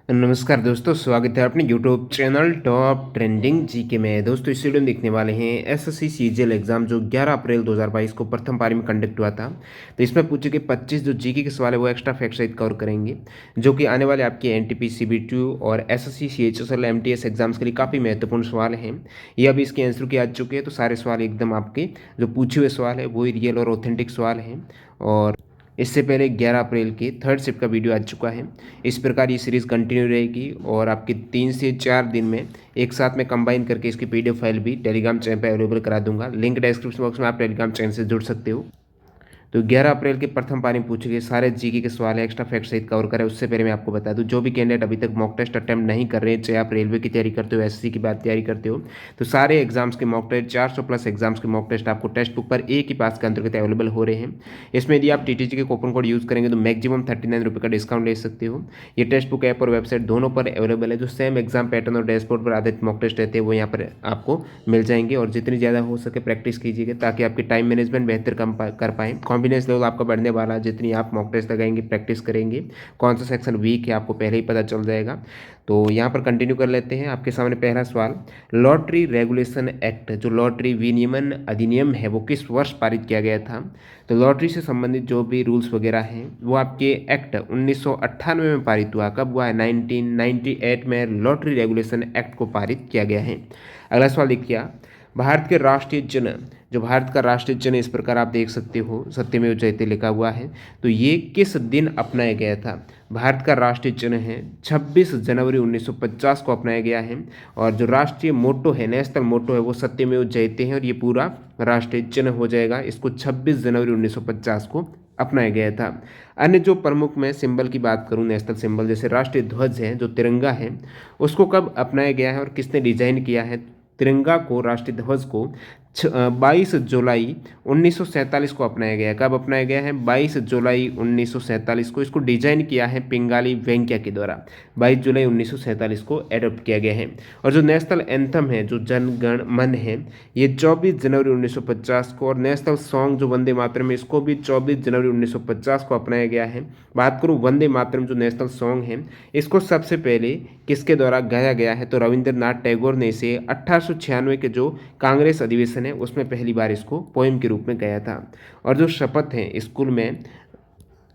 नमस्कार दोस्तों, स्वागत है अपने YouTube channel top trending GK में। दोस्तों इस वीडियो में देखने वाले हैं एसएससी सीजीएल एग्जाम जो 11 अप्रैल 2022 को प्रथम पारी में कंडक्ट हुआ था। तो इसमें पूछे गए 25 जो जीके के सवाल है वो एक्स्ट्रा फैक्ट सहित कवर करेंगे, जो कि आने वाले आपके एनटीपी सीबीटी और एसएससी सीएचएसएल एमटीएस एग्जाम्स के लिए काफ़ी महत्वपूर्ण सवाल हैं। ये अभी इसके आंसर के आ चुके हैं, तो सारे सवाल एकदम आपके जो पूछे हुए सवाल है वही रियल और ऑथेंटिक सवाल हैं। और इससे पहले 11 अप्रैल के थर्ड शिफ्ट का वीडियो आ चुका है। इस प्रकार ये सीरीज़ कंटिन्यू रहेगी और आपके 3 से 4 दिन में एक साथ में कंबाइन करके इसकी पीडीएफ फाइल भी टेलीग्राम चैनल पर अवेलेबल करा दूंगा। लिंक डिस्क्रिप्शन बॉक्स में, आप टेलीग्राम चैनल से जुड़ सकते हो। तो 11 अप्रैल के प्रथम पारी में पूछे गए सारे जीके के सवाल है एक्स्ट्रा फैक्ट सहित कवर करें। उससे पहले मैं आपको बता दूं, जो भी कैंडिडेट अभी तक मॉक टेस्ट अटेम्प्ट नहीं कर रहे हैं, चाहे आप रेलवे की तैयारी करते हो, एसएससी की बात तैयारी करते हो, तो सारे एग्जाम्स के मॉक टेस्ट 400 प्लस एग्जाम्स के मॉक टेस्ट आपको टेक्स्ट बुक पर एक ही पास के अंतर्गत अवेलेबल हो रहे हैं। इसमें यदि आप टीटीजी के कूपन कोड यूज़ करेंगे तो मैक्सिमम 39 रुपये का डिस्काउंट ले सकते हो। ये टेक्स्ट बुक ऐप और वेबसाइट दोनों पर अवेलेबल है। जो सेम एग्जाम पैटर्न और डैशबोर्ड पर आधारित मॉक टेस्ट रहते हैं वो यहाँ पर आपको मिल जाएंगे। और जितनी ज़्यादा हो सके प्रैक्टिस कीजिएगा ताकि आपकी टाइम मैनेजमेंट बेहतर कर पाएँ। कॉन्फिडेंस लेवल आपका बढ़ने वाला, जितनी आप मॉक टेस्ट लगाएंगे, प्रैक्टिस करेंगे, कौन सा सेक्शन वीक है आपको पहले ही पता चल जाएगा। तो यहाँ पर कंटिन्यू कर लेते हैं। आपके सामने पहला सवाल, लॉटरी रेगुलेशन एक्ट जो लॉटरी विनियमन अधिनियम है वो किस वर्ष पारित किया गया था? तो लॉटरी से संबंधित जो भी रूल्स वगैरह हैं वो आपके एक्ट 1998 में पारित हुआ। कब हुआ है? 1998 में लॉटरी रेगुलेशन एक्ट को पारित किया गया है। अगला सवाल देखिए, भारत के राष्ट्रीय चिन्ह, जो भारत का राष्ट्रीय चिन्ह इस प्रकार आप देख सकते हो, सत्यमेव जयते लिखा हुआ है, तो ये किस दिन अपनाया गया था? भारत का राष्ट्रीय चिन्ह है 26 जनवरी 1950 को अपनाया गया है। और जो राष्ट्रीय मोटो है, नेशनल मोटो है, वो सत्यमेव जयते हैं और ये पूरा राष्ट्रीय चिन्ह हो जाएगा। इसको 26 जनवरी 1950 को अपनाया गया था। अन्य जो प्रमुख मैं सिंबल की बात करूं, नेशनल सिंबल जैसे राष्ट्रीय ध्वज है, जो तिरंगा है, उसको कब अपनाया गया है और किसने डिजाइन किया है? तिरंगा को, राष्ट्रीय ध्वज को 22 जुलाई 1947 को अपनाया गया। कब अपनाया गया है? 22 जुलाई 1947 को। इसको डिजाइन किया है पिंगाली वेंकैया के द्वारा। 22 जुलाई 1947 को एडॉप्ट किया गया है। और जो नेशनल एंथम है, जो जन गण मन है, ये 24 जनवरी 1950 को। और नेशनल सॉन्ग जो वंदे मातरम है, इसको भी 24 जनवरी 1950 को अपनाया गया है। बात करूँ वंदे मातरम जो नेशनल सॉन्ग है, इसको सबसे पहले किसके द्वारा गाया गया है? तो रविंद्रनाथ टैगोर ने इसे 1896 के जो कांग्रेस अधिवेशन है उसमें पहली बार इसको पोएम के रूप में गाया था। और जो शपथ है स्कूल में,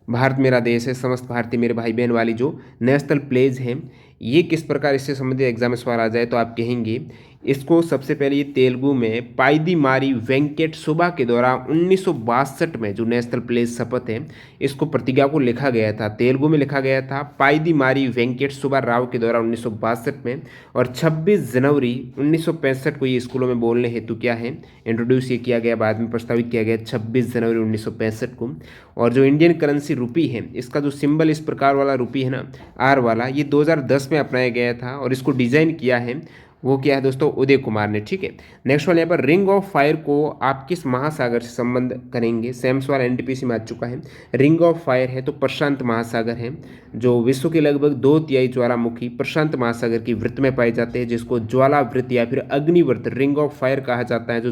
भारत मेरा देश है, समस्त भारतीय मेरे भाई बहन वाली जो नेशनल प्लेज है, ये किस प्रकार इससे संबंधित एग्जाम में सवाल आ जाए तो आप कहेंगे इसको सबसे पहले ये तेलुगु में पाइदी मारी वेंकट सुबा के द्वारा 1962 में जो नेशनल प्लेज शपथ है इसको प्रतिज्ञा को लिखा गया था। तेलुगु में लिखा गया था पाइदी मारी वेंकट सुबा राव के द्वारा 1962 में। और 26 जनवरी 1965 को ये स्कूलों में बोलने हेतु क्या है इंट्रोड्यूस ये किया गया, बाद में प्रस्तावित किया गया 26 जनवरी 1965 को। और जो इंडियन करेंसी रुपी है, इसका जो सिंबल इस प्रकार वाला रुपी है ना, आर वाला, ये 2010 में अपनाया गया था। और इसको डिजाइन किया है वो क्या है दोस्तों? उदय कुमार ने। ठीक है। नेक्स्ट वाले यहाँ पर रिंग ऑफ फायर को आप किस महासागर से संबंध करेंगे? सेम सवाल एनटीपीसी में आ चुका है। रिंग ऑफ फायर है तो प्रशांत महासागर है, जो विश्व के लगभग 2/3 ज्वालामुखी प्रशांत महासागर की वृत्त में पाए जाते हैं, जिसको ज्वाला वृत्त या फिर अग्निवृत्त रिंग ऑफ फायर कहा जाता है। जो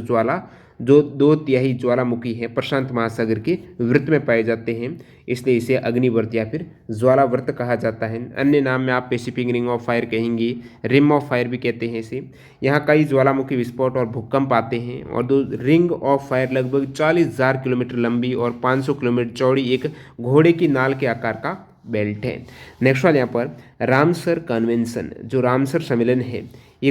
2/3 ज्वालामुखी है प्रशांत महासागर की वृत्त में पाए जाते हैं, इसलिए इसे अग्निवृत्त या फिर ज्वालावर्त कहा जाता है। अन्य नाम में आप पैसिफिक रिंग ऑफ फायर कहेंगे, रिम ऑफ फायर भी कहते हैं इसे। यहाँ कई ज्वालामुखी विस्फोट और भूकंप आते हैं। और दो रिंग ऑफ फायर लगभग 40,000 किलोमीटर लंबी और 500 किलोमीटर चौड़ी एक घोड़े की नाल के आकार का बेल्ट है। नेक्स्ट वाले यहाँ पर रामसर कन्वेंशन, जो रामसर सम्मेलन है, ये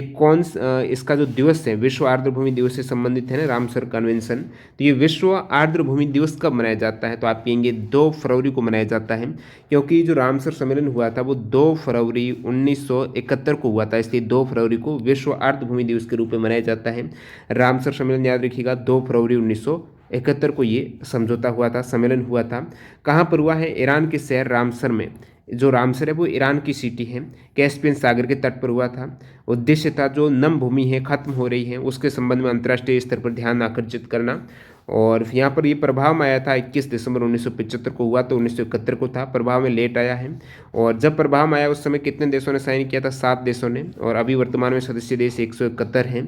इसका जो दिवस है विश्व आर्द्रभूमि दिवस से संबंधित है ना, रामसर कन्वेंशन। तो ये विश्व आर्द्रभूमि दिवस कब मनाया जाता है? तो आप कहेंगे 2 फरवरी को मनाया जाता है, क्योंकि जो रामसर सम्मेलन हुआ था वो 2 फरवरी 1971 को हुआ था, इसलिए 2 फरवरी को विश्व आर्द्रभूमि दिवस के रूप में मनाया जाता है। रामसर सम्मेलन याद रखिएगा, 2 फरवरी 1971 को ये समझौता हुआ था, सम्मेलन हुआ था। कहाँ पर हुआ है? ईरान के शहर रामसर में। जो रामसर है वो ईरान की सिटी है, कैस्पियन सागर के तट पर हुआ था। उद्देश्य था जो नम भूमि है खत्म हो रही है उसके संबंध में अंतर्राष्ट्रीय स्तर पर ध्यान आकर्षित करना। और यहाँ पर ये प्रभाव में आया था 21 दिसंबर 1975 को हुआ, तो 1971 को था। प्रभाव में लेट आया है। और जब प्रभाव में आया उस समय कितने देशों ने साइन किया था? 7 देशों ने। और अभी वर्तमान में सदस्य देश 171 हैं।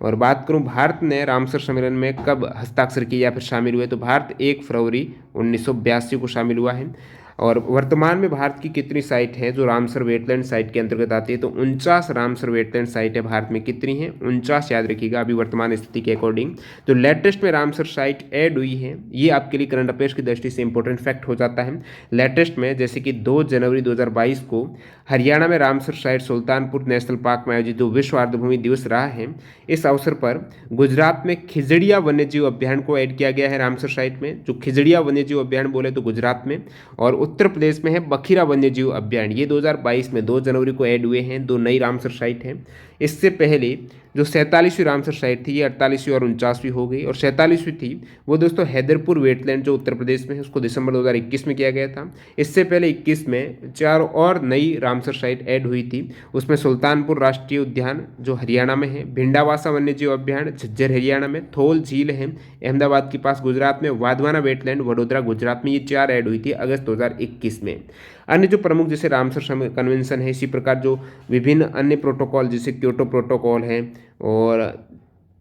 और बात करूं भारत ने रामसर सम्मेलन में कब हस्ताक्षर किया या फिर शामिल हुए, तो भारत 1 फरवरी 1982 को शामिल हुआ है। और वर्तमान में भारत की कितनी साइट है जो रामसर वेटलैंड साइट के अंतर्गत आती है, तो 49 रामसर वेटलैंड साइट है भारत में। कितनी है? 49, याद रखिएगा अभी वर्तमान स्थिति के अकॉर्डिंग। तो लेटेस्ट में रामसर साइट ऐड हुई है, ये आपके लिए करंट अफेयर्स की दृष्टि से इंपॉर्टेंट फैक्ट हो जाता है। लेटेस्ट में जैसे कि 2 जनवरी 2022 को हरियाणा में Ramsar site Sultanpur national park में आयोजित जो विश्व आर्द्रभूमि दिवस रहा है, इस अवसर पर गुजरात में खिजड़िया वन्यजीव अभियान को ऐड किया गया है रामसर साइट में। जो खिजड़िया वन्यजीव अभियान बोले तो गुजरात में, और उत्तर प्रदेश में है बखीरा वन्यजीव अभियान। ये 2022 में 2 जनवरी को ऐड हुए हैं, 2 नई रामसर साइट हैं। इससे पहले जो 47वीं रामसर साइट थी, ये 48वीं और 49वीं हो गई, और 47वीं थी वो दोस्तों हैदरपुर वेटलैंड जो उत्तर प्रदेश में है, उसको दिसंबर 2021 में किया गया था। इससे पहले 21 में 4 और नई रामसर साइट ऐड हुई थी। उसमें सुल्तानपुर राष्ट्रीय उद्यान जो हरियाणा में है, भिंडावासा वन्यजीव अभियान झज्जर हरियाणा में, थोल झील है अहमदाबाद के पास गुजरात में, वाधवाना वेटलैंड वडोदरा गुजरात में, ये 4 ऐड हुई थी अगस्त 2021 में। अन्य जो प्रमुख जैसे रामसर कन्वेंशन है, इसी प्रकार जो विभिन्न अन्य प्रोटोकॉल जैसे क्योटो प्रोटोकॉल है और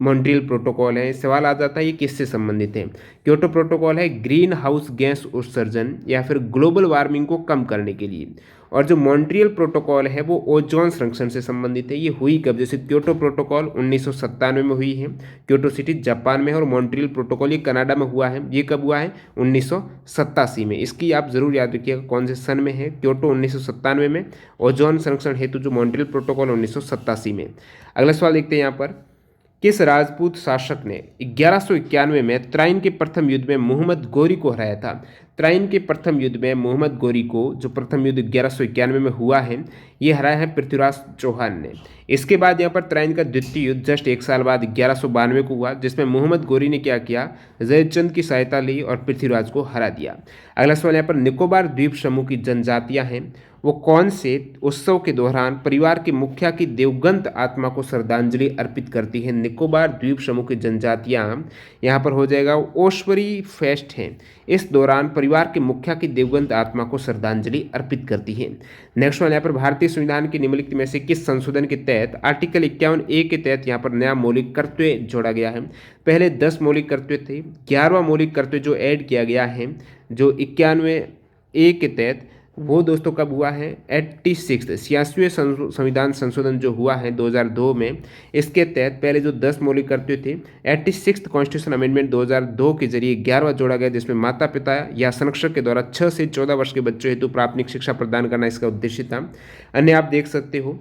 मॉन्ट्रियल प्रोटोकॉल है, सवाल आ जाता है ये किससे संबंधित है। क्योटो प्रोटोकॉल है ग्रीन हाउस गैस उत्सर्जन या फिर ग्लोबल वार्मिंग को कम करने के लिए, और जो मॉन्ट्रियल प्रोटोकॉल है वो ओजोन संरक्षण से संबंधित है। ये हुई कब? जैसे क्योटो प्रोटोकॉल 1997 में हुई है, क्योटो सिटी जापान में है, और मॉन्ट्रियल प्रोटोकॉल ये कनाडा में हुआ है। ये कब हुआ है? 1987 में। इसकी आप जरूर याद रखिएगा कौन से सन में है। क्योटो 1997 में, ओजोन संरक्षण हेतु जो मॉन्ट्रियल प्रोटोकॉल 1987 में। अगला सवाल देखते हैं यहाँ पर, किस राजपूत शासक ने 1191 में त्राइन के प्रथम युद्ध में मोहम्मद गोरी को हराया था? त्राइन के प्रथम युद्ध में मोहम्मद गोरी को, जो प्रथम युद्ध 1191 में हुआ है, ये हराया है पृथ्वीराज चौहान ने। इसके बाद यहाँ पर त्राइन का द्वितीय युद्ध जस्ट 1 साल बाद 1192 को हुआ, जिसमें मोहम्मद गोरी ने क्या किया? जयचंद की सहायता ली और पृथ्वीराज को हरा दिया। अगला सवाल यहाँ पर, निकोबार द्वीप समूह की जनजातियाँ हैं वो कौन से उत्सव के दौरान परिवार के मुखिया की देवगंत आत्मा को श्रद्धांजलि अर्पित करती है? निकोबार द्वीप समूह की जनजातियां, यहाँ पर हो जाएगा ओश्वरी फेस्ट है। इस दौरान परिवार के मुखिया की देवगंत आत्मा को श्रद्धांजलि अर्पित करती है। नेक्स्ट वन यहाँ पर, भारतीय संविधान के निम्नलिखित में से किस संशोधन के तहत आर्टिकल 51A के तहत यहाँ पर नया मौलिक कर्तव्य जोड़ा गया है? पहले 10 मौलिक कर्तव्य थे, 11वां मौलिक कर्तव्य जो ऐड किया गया है जो 91A के तहत, वो दोस्तों कब हुआ है? 86वें संविधान संशोधन जो हुआ है 2002 में, इसके तहत पहले जो 10 मौलिक कर्तव्य थे, 86 कॉन्स्टिट्यूशन अमेंडमेंट 2002 के जरिए 11वां जोड़ा गया, जिसमें माता पिता या संरक्षक के द्वारा 6 से 14 वर्ष के बच्चों हेतु प्राथमिक शिक्षा प्रदान करना इसका उद्देश्य था। अन्य आप देख सकते हो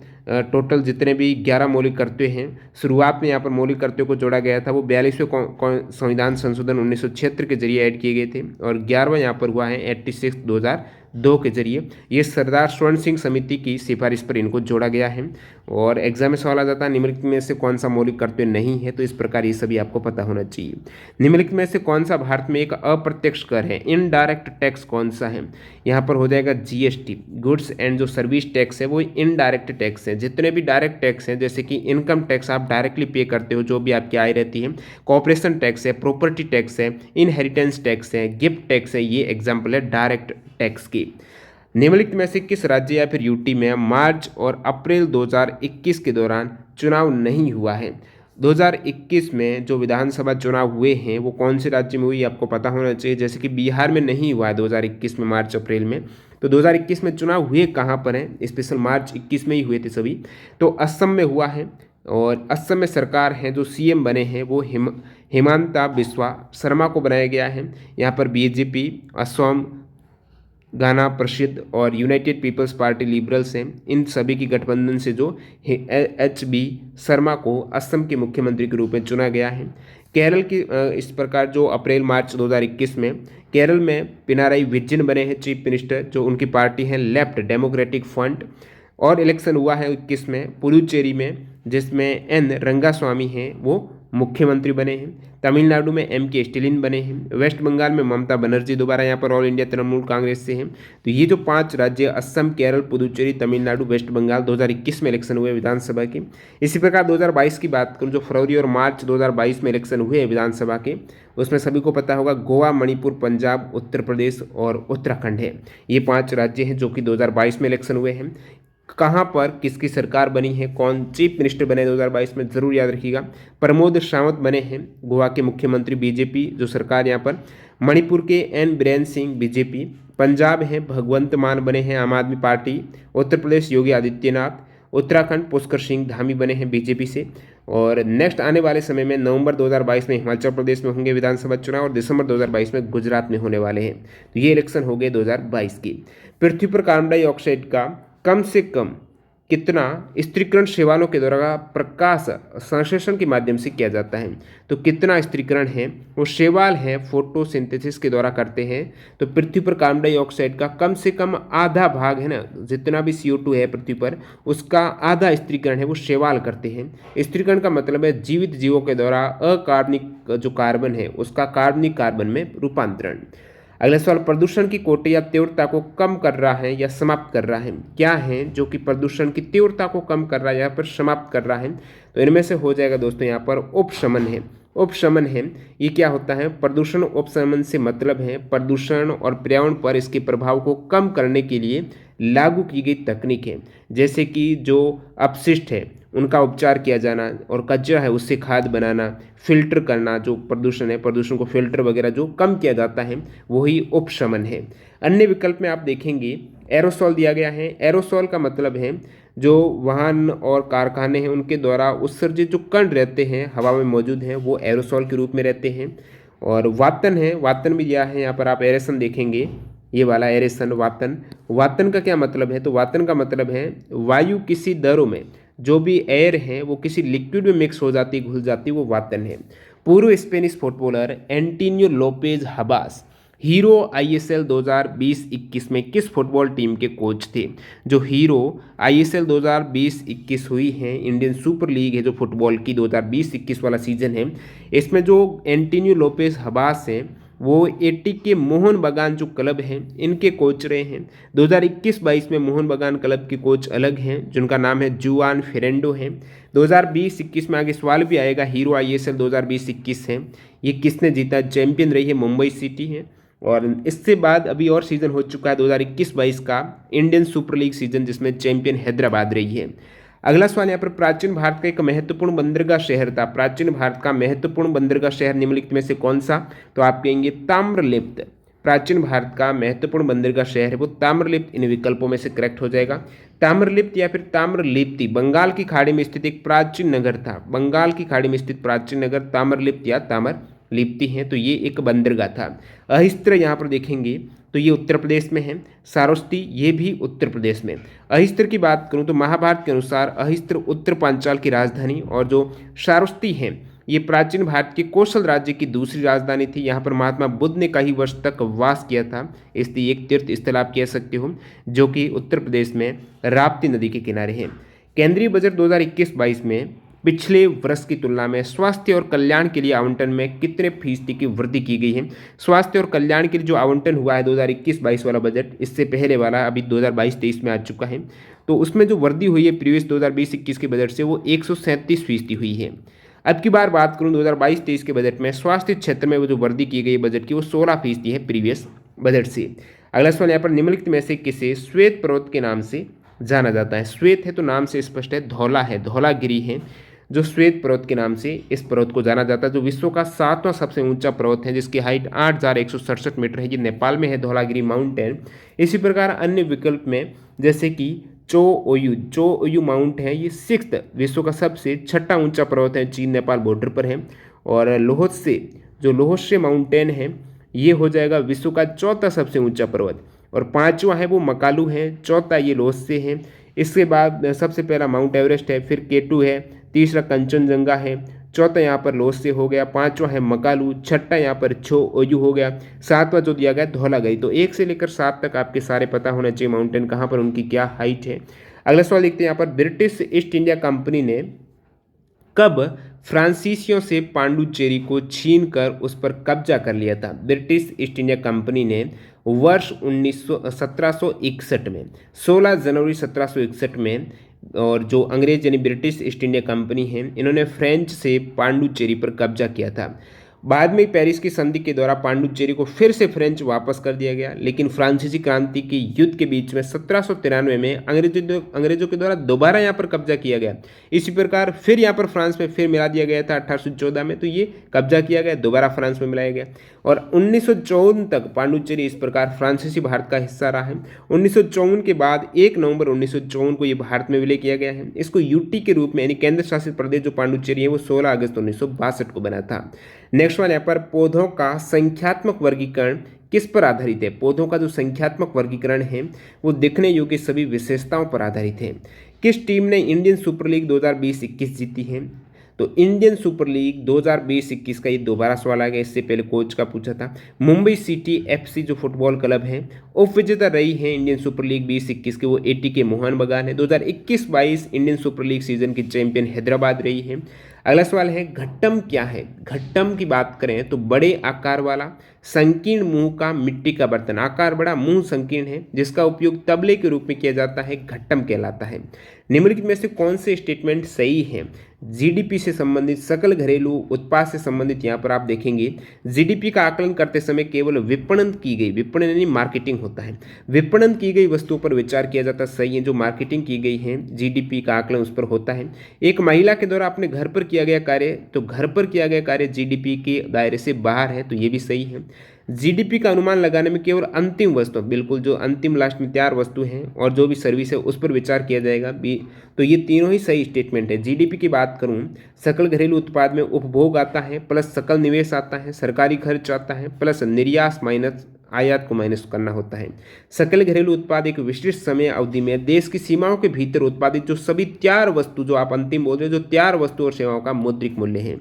टोटल जितने भी 11 मौलिक कर्तव्य हैं, शुरुआत में यहाँ पर मौलिक कर्तव्यों को जोड़ा गया था वो 42वें संविधान संशोधन 1976 के जरिए ऐड किए गए थे, और 11वां यहाँ पर हुआ है 86 2002 के जरिए। ये सरदार स्वर्ण सिंह समिति की सिफारिश पर इनको जोड़ा गया है। और एग्जाम में सवाल आ जाता है निम्नलिखित में से कौन सा मौलिक कर्तव्य नहीं है, तो इस प्रकार ये सभी आपको पता होना चाहिए। निम्नलिखित में से कौन सा भारत में एक अप्रत्यक्ष कर है? इनडायरेक्ट टैक्स कौन सा है? यहाँ पर हो जाएगा जीएसटी, गुड्स एंड जो सर्विस टैक्स है वो इनडायरेक्ट टैक्स है। जितने भी डायरेक्ट टैक्स हैं जैसे कि इनकम टैक्स आप डायरेक्टली पे करते हो जो भी आपकी आय रहती है, कॉर्पोरेशन टैक्स है, प्रॉपर्टी टैक्स है, इनहेरिटेंस टैक्स है, गिफ्ट टैक्स है, ये एग्जाम्पल है डायरेक्ट टैक्स की। निम्नलिखित में से किस राज्य या फिर यूटी में मार्च और अप्रैल 2021 के दौरान चुनाव नहीं हुआ है? 2021 में जो विधानसभा चुनाव हुए हैं वो कौन से राज्य में हुई आपको पता होना चाहिए। जैसे कि बिहार में नहीं हुआ है 2021 में मार्च अप्रैल में, तो 2021 में चुनाव हुए कहाँ पर हैं? स्पेशल मार्च 21 में ही हुए थे सभी। तो असम में हुआ है, और असम में सरकार है जो सीएम बने हैं वो हिमंता बिस्वा शर्मा को बनाया गया है। यहाँ पर बीजेपी, असम गाना प्रसिद्ध और यूनाइटेड पीपल्स पार्टी लिबरल्स हैं, इन सभी की गठबंधन से जो HB शर्मा को असम के मुख्यमंत्री के रूप में चुना गया है। केरल की इस प्रकार जो अप्रैल मार्च 2021 में केरल में पिनाराई विजयन बने हैं चीफ मिनिस्टर, जो उनकी पार्टी है लेफ्ट डेमोक्रेटिक फ्रंट। और इलेक्शन हुआ है 21 में पुडुचेरी में, जिसमें N रंगास्वामी हैं वो मुख्यमंत्री बने हैं। तमिलनाडु में MK स्टैलिन बने हैं। वेस्ट बंगाल में ममता बनर्जी दोबारा यहाँ पर ऑल इंडिया तृणमूल कांग्रेस से हैं। तो ये जो 5 राज्य असम, केरल, पुदुचेरी, तमिलनाडु, वेस्ट बंगाल 2021 में इलेक्शन हुए विधानसभा के। इसी प्रकार 2022 की बात करूँ, जो फरवरी और मार्च 2022 में इलेक्शन हुए विधानसभा के, उसमें सभी को पता होगा गोवा, मणिपुर, पंजाब, उत्तर प्रदेश और उत्तराखंड है। ये 5 राज्य हैं जो कि 2022 में इलेक्शन हुए हैं। कहाँ पर किसकी सरकार बनी है, कौन चीफ मिनिस्टर बने 2022 में, जरूर याद रखिएगा। प्रमोद सावंत बने हैं गोवा के मुख्यमंत्री, बीजेपी जो सरकार यहाँ पर। मणिपुर के N बीरेन सिंह बीजेपी, पंजाब है भगवंत मान बने हैं आम आदमी पार्टी, उत्तर प्रदेश योगी आदित्यनाथ, उत्तराखंड पुष्कर सिंह धामी बने हैं बीजेपी से। और नेक्स्ट आने वाले समय में नवंबर 2022 में हिमाचल प्रदेश में होंगे विधानसभा चुनाव और दिसंबर 2022 में गुजरात में होने वाले हैं। तो ये इलेक्शन हो गए 2022 की। पृथ्वी पर कार्बन डाइऑक्साइड का कम से कम कितना स्त्रीकरण शैवालों के द्वारा प्रकाश संश्लेषण के माध्यम से किया जाता है। तो कितना स्त्रीकरण है वो शैवाल है फोटोसिंथेसिस के द्वारा करते हैं। तो पृथ्वी पर कार्बन डाइऑक्साइड का कम से कम आधा भाग है ना, जितना भी CO2 है पृथ्वी पर उसका आधा स्त्रीकरण है वो शैवाल करते हैं। स्त्रीकरण का मतलब है जीवित जीवों के द्वारा अकार्बनिक जो कार्बन है उसका कार्बनिक कार्बन में रूपांतरण। अगला सवाल, प्रदूषण की कोटि या तीव्रता को कम कर रहा है या समाप्त कर रहा है, क्या है जो कि प्रदूषण की तीव्रता को कम कर रहा है या फिर समाप्त कर रहा है। तो इनमें से हो जाएगा दोस्तों यहाँ पर उपशमन है। उपशमन है, ये क्या होता है, प्रदूषण उपशमन से मतलब है प्रदूषण और पर्यावरण पर इसके प्रभाव को कम करने के लिए लागू की गई तकनीक है। जैसे कि जो अपशिष्ट है उनका उपचार किया जाना और कचरा है उससे खाद बनाना, फिल्टर करना, जो प्रदूषण है प्रदूषण को फिल्टर वगैरह जो कम किया जाता है वही उपशमन है। अन्य विकल्प में आप देखेंगे एरोसॉल दिया गया है। एरोसॉल का मतलब है जो वाहन और कारखाने हैं उनके द्वारा उत्सर्जित जो कण रहते हैं हवा में मौजूद हैं वो एरोसॉल के रूप में रहते हैं। और वातन है, वातन भी दिया है यहाँ पर, आप एरेसन देखेंगे ये वाला एरेसन वातन। वातन का क्या मतलब है, तो वातन का मतलब है वायु किसी दरों में जो भी एयर है वो किसी लिक्विड में मिक्स हो जाती घुल जाती वो वातन है। पूर्व Spanish footballer Antonio Lopez Habas hero ISL 2020-21 में किस फुटबॉल टीम के कोच थे। जो हीरो ISL 2020-21 हुई है, इंडियन सुपर लीग है जो फुटबॉल की 2020-21 वाला सीजन है, इसमें जो एंटोनियो लोपेज हबास हैं वो एटी के मोहन बगान जो क्लब है इनके कोच रहे हैं। 2021-22 में मोहन बगान क्लब के कोच अलग हैं जिनका नाम है जुआन फेरेंडो है। 2020-21 में आगे सवाल भी आएगा, हीरो ISL 2020-21 है, ये किसने जीता, चैंपियन रही है मुंबई सिटी है। और इससे बाद अभी और सीज़न हो चुका है 2021-22 का इंडियन सुपर लीग सीजन जिसमें चैंपियन हैदराबाद रही है। अगला सवाल यहाँ पर, प्राचीन भारत का एक महत्वपूर्ण बंदरगाह शहर था। प्राचीन भारत का महत्वपूर्ण बंदरगाह शहर निम्नलिखित में से कौन सा, तो आप कहेंगे ताम्रलिप्त। प्राचीन भारत का महत्वपूर्ण बंदरगाह शहर है वो ताम्रलिप्त, इन विकल्पों में से करेक्ट हो जाएगा। ताम्रलिप्त या फिर ताम्रलिप्ति बंगाल की खाड़ी में स्थित एक प्राचीन नगर था। बंगाल की खाड़ी में स्थित प्राचीन नगर ताम्रलिप्त या ताम्रलिप्ति है, तो ये एक बंदरगाह था। अहिस्त्र यहाँ पर देखेंगे तो ये उत्तर प्रदेश में है। सारोस्ती ये भी उत्तर प्रदेश में। अहिस्त्र की बात करूँ तो महाभारत के अनुसार अहिस्त्र उत्तर पांचाल की राजधानी और जो सारोस्ती है ये प्राचीन भारत के कौशल राज्य की दूसरी राजधानी थी। यहाँ पर महात्मा बुद्ध ने कई वर्ष तक वास किया था, इसलिए एक तीर्थ स्थल आप कह सकते हो जो कि उत्तर प्रदेश में राप्ती नदी के किनारे है। केंद्रीय बजट 2021-22 में पिछले वर्ष की तुलना में स्वास्थ्य और कल्याण के लिए आवंटन में कितने फीसदी की वृद्धि की गई है। स्वास्थ्य और कल्याण के लिए जो आवंटन हुआ है 2021-22 वाला बजट, इससे पहले वाला अभी 2022-23 में आ चुका है, तो उसमें जो वृद्धि हुई है प्रीवियस 2020-21 के बजट से वो 137% हुई है। अब की बार बात करूं 2022-23 के बजट में स्वास्थ्य क्षेत्र में वो जो वृद्धि की गई बजट की वो 16% है प्रीवियस बजट से। अगला सवाल यहाँ पर, निम्नलिखित में से किसे श्वेत पर्वत के नाम से जाना जाता है। श्वेत है तो नाम से स्पष्ट है, धौला है, धौलागिरी है जो श्वेत पर्वत के नाम से इस पर्वत को जाना जाता है, जो विश्व का 7वां सबसे ऊंचा पर्वत है जिसकी हाइट 8,167 मीटर है। ये नेपाल में है धौलागिरी माउंटेन। इसी प्रकार अन्य विकल्प में जैसे कि चो ओयू माउंट है, ये 6th विश्व का सबसे छठा ऊंचा पर्वत है, चीन नेपाल बॉर्डर पर है। और लोहोत्से माउंटेन है ये हो जाएगा विश्व का 4था सबसे ऊंचा पर्वत। और 5वां है वो मकालू है, 4था ये लोहसे है। इसके बाद सबसे पहला माउंट एवरेस्ट है, फिर K2 है, तीसरा कंचनजंगा है, चौथा यहाँ पर लोहसे हो गया, 5वां है मकालू, छठा यहाँ पर छो ओयू हो गया, 7वां जो दिया गया धौलागिरी। तो 1 से लेकर 7 तक आपके सारे पता होना चाहिए माउंटेन कहाँ पर उनकी क्या हाइट है। अगला सवाल देखते हैं यहाँ पर, ब्रिटिश ईस्ट इंडिया कंपनी ने कब फ्रांसीसियों से पांडुचेरी को छीनकर उस पर कब्जा कर लिया था। ब्रिटिश ईस्ट इंडिया कंपनी ने वर्ष 1761 में 16 जनवरी 1761 में, और जो अंग्रेज यानी ब्रिटिश ईस्ट इंडिया कंपनी है इन्होंने फ्रेंच से पांडुचेरी पर कब्जा किया था। बाद में पेरिस की संधि के द्वारा पांडुचेरी को फिर से फ्रेंच वापस कर दिया गया, लेकिन फ्रांसीसी क्रांति के युद्ध के बीच में 1793 में अंग्रेजों के द्वारा दोबारा यहाँ पर कब्जा किया गया। इसी प्रकार फिर यहाँ पर फ्रांस में फिर मिला दिया गया था 1814 में, तो ये कब्जा किया गया, दोबारा फ्रांस में मिलाया गया और 1954 तक पांडुचेरी इस प्रकार फ्रांसीसी भारत का हिस्सा रहा है। 1954 के बाद 1 नवंबर 1954 को ये भारत में विलय किया गया है। इसको यूटी के रूप में यानी केंद्र शासित प्रदेश जो पांडुचेरी है वो 16 अगस्त 1962 को बना था। नेक्स्ट वन यहाँ पर पौधों का संख्यात्मक वर्गीकरण किस पर आधारित है? पौधों का जो संख्यात्मक वर्गीकरण है वो दिखने योग्य सभी विशेषताओं पर आधारित है। किस टीम ने इंडियन सुपर लीग 2020-21 जीती है? तो इंडियन सुपर लीग 2020-21 का ये दोबारा सवाल आ गया, इससे पहले कोच का पूछा था। मुंबई सिटी एफसी जो फुटबॉल क्लब है उप विजेता रही है इंडियन सुपर लीग 2021 के, वो ATK मोहन बगान है। 2021-22 इंडियन सुपर लीग सीजन की चैंपियन हैदराबाद रही है। अगला सवाल है घट्टम क्या है? घट्टम की बात करें तो बड़े आकार वाला संकीर्ण मुंह का मिट्टी का बर्तन, आकार बड़ा मुंह संकीर्ण है, जिसका उपयोग तबले के रूप में किया जाता है, घट्टम कहलाता है। निम्नलिखित में से कौन से स्टेटमेंट सही है? जीडीपी से संबंधित, सकल घरेलू उत्पाद से संबंधित यहाँ पर आप देखेंगे जीडीपी का आकलन करते समय केवल विपणन की गई, विपणन यानी मार्केटिंग होता है, विपणन की गई वस्तुओं पर विचार किया जाता है। सही है, जो मार्केटिंग की गई है जीडीपी का आकलन उस पर होता है। एक महिला के द्वारा अपने घर पर किया गया कार्य, तो घर पर किया गया कार्य जीडीपी के दायरे से बाहर है, तो ये भी सही है। जीडीपी का अनुमान लगाने में केवल अंतिम वस्तु, बिल्कुल जो अंतिम लास्ट में तैयार वस्तु है और जो भी सर्विस है उस पर विचार किया जाएगा भी, तो ये तीनों ही सही स्टेटमेंट है। जीडीपी की बात करूं, सकल घरेलू उत्पाद में उपभोग आता है प्लस सकल निवेश आता है, सरकारी खर्च आता है प्लस निर्यात माइनस आयात को माइनस करना होता है। सकल घरेलू उत्पाद एक विशिष्ट समय अवधि में देश की सीमाओं के भीतर उत्पादित जो सभी तैयार वस्तु, जो आप अंतिम बोल रहे हो, जो तैयार वस्तु और सेवाओं का मौद्रिक मूल्य है।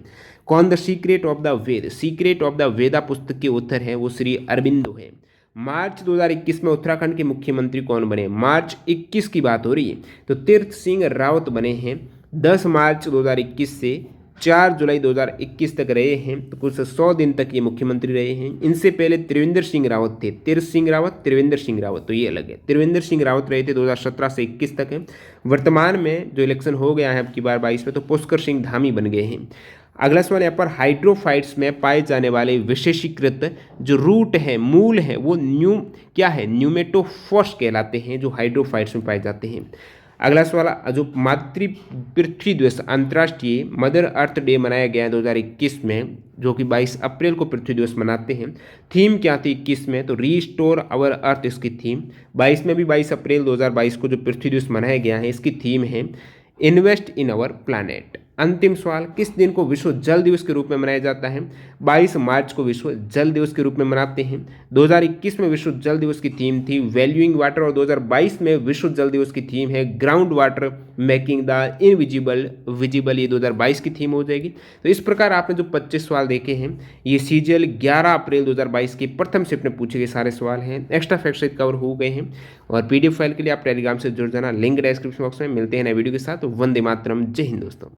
कौन the secret of the Ved, secret of the Veda पुस्तक के उत्तर है वो श्री अरबिंदो है। मार्च 2021 में उत्तराखंड के मुख्यमंत्री कौन बने? मार्च 21 की बात हो रही है, तो तीर्थ सिंह रावत बने हैं। 10 मार्च 2021 से 4 जुलाई 2021 तक रहे हैं, तो कुछ 100 दिन तक ये मुख्यमंत्री रहे हैं। इनसे पहले त्रिवेंद्र सिंह रावत थे, तीर्थ सिंह रावत, त्रिवेंद्र सिंह रावत, तो ये अलग है। त्रिवेंद्र सिंह रावत रहे थे 2017 से 21 तक है। वर्तमान में जो इलेक्शन हो गया है अब की बार 22 में, तो पुष्कर सिंह धामी बन गए हैं। अगला सवाल यहाँ पर हाइड्रोफाइट्स में पाए जाने वाले विशेषीकृत जो रूट है, मूल है, वो क्या है? न्यूमेटोफॉर्स कहलाते हैं, जो हाइड्रोफाइट्स में पाए जाते हैं। अगला सवाल, जो मातृ पृथ्वी दिवस अंतर्राष्ट्रीय मदर अर्थ डे मनाया गया है 2021 में, जो कि 22 अप्रैल को पृथ्वी दिवस मनाते हैं। थीम क्या थी 21 में? तो रीस्टोर आवर अर्थ इसकी थीम। 22 में भी 22 अप्रैल 2022 को जो पृथ्वी दिवस मनाया गया है इसकी थीम है इन्वेस्ट इन आवर प्लैनेट। अंतिम सवाल, किस दिन को विश्व जल दिवस के रूप में मनाया जाता है? 22 मार्च को विश्व जल दिवस के रूप में मनाते हैं। 2021 में विश्व जल दिवस की थीम थी वैल्यूइंग वाटर और 2022 में विश्व जल दिवस की थीम है ground water making the invisible visible, ये 2022 की थीम हो जाएगी। तो इस प्रकार आपने जो 25 सवाल देखे हैं ये सीजीएल 11 अप्रैल 2022 के प्रथम शिफ्ट में पूछे गए सारे सवाल हैं। एक्स्ट्रा फैक्ट सहित कवर हो गए हैं और PDF फाइल के लिए आप टेलीग्राम से जुड़ जाना, लिंक डिस्क्रिप्शन बॉक्स में। मिलते हैं नए वीडियो के साथ। वंदे मातरम, जय हिंद दोस्तों।